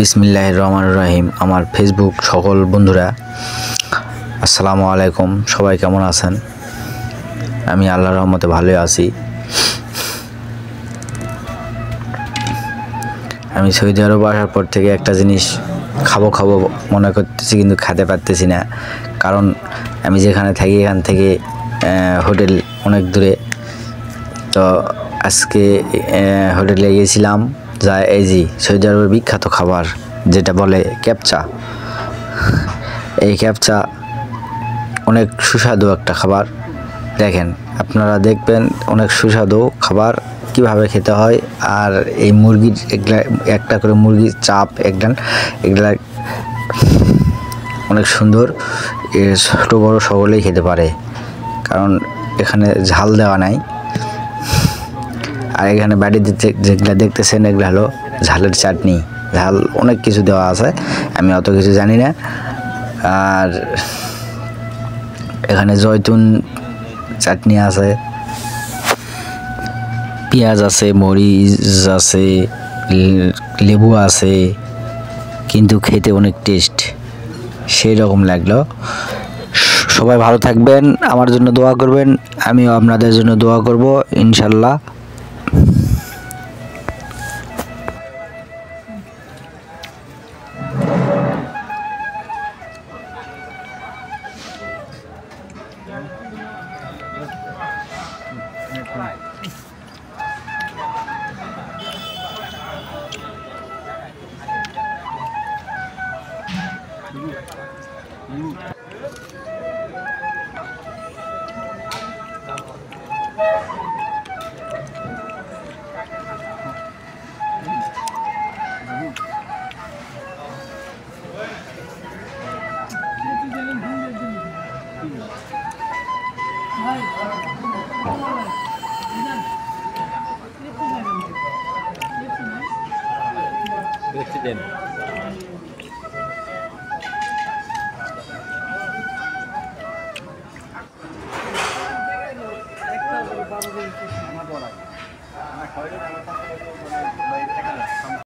বিসমিল্লাহির রহমানির রহিম। আমার ফেসবুক সকল বন্ধুরা আসসালামু আলাইকুম। সবাই কেমন আছেন? আমি আল্লাহর রহমতে ভালোই আছি। আমি সৌদি আরব আসার পর থেকে একটা জিনিস খাবো মনে করতেছি, কিন্তু খেতে পারতেছি না। কারণ আমি যেখানে থাকি এখান থেকে হোটেল অনেক দূরে। তো আজকে হোটেলে গিয়েছিলাম, যা এই যে সৌদি আরবের বিখ্যাত খাবার যেটা বলে ক্যাপচা। এই ক্যাপচা অনেক সুস্বাদু একটা খাবার। দেখেন, আপনারা দেখবেন অনেক সুস্বাদু খাবার, কিভাবে খেতে হয়। আর এই মুরগির এগুলা একটা করে মুরগির চাপ এগুলা অনেক সুন্দর। ছোট বড় সকলেই খেতে পারে, কারণ এখানে ঝাল দেওয়া নাই। আর এখানে বাড়িতে যেগুলো দেখতেছেন এগুলো হলো ঝালের চাটনি। ঝাল অনেক কিছু দেওয়া আছে, আমি অত কিছু জানি না। আর এখানে জয়তুন চাটনি আছে, পেঁয়াজ আছে, মরিচ আছে, লেবু আছে, কিন্তু খেতে অনেক টেস্ট, সেই রকম লাগলো। সবাই ভালো থাকবেন, আমার জন্য দোয়া করবেন, আমিও আপনাদের জন্য দোয়া করব ইনশাল্লাহ। President.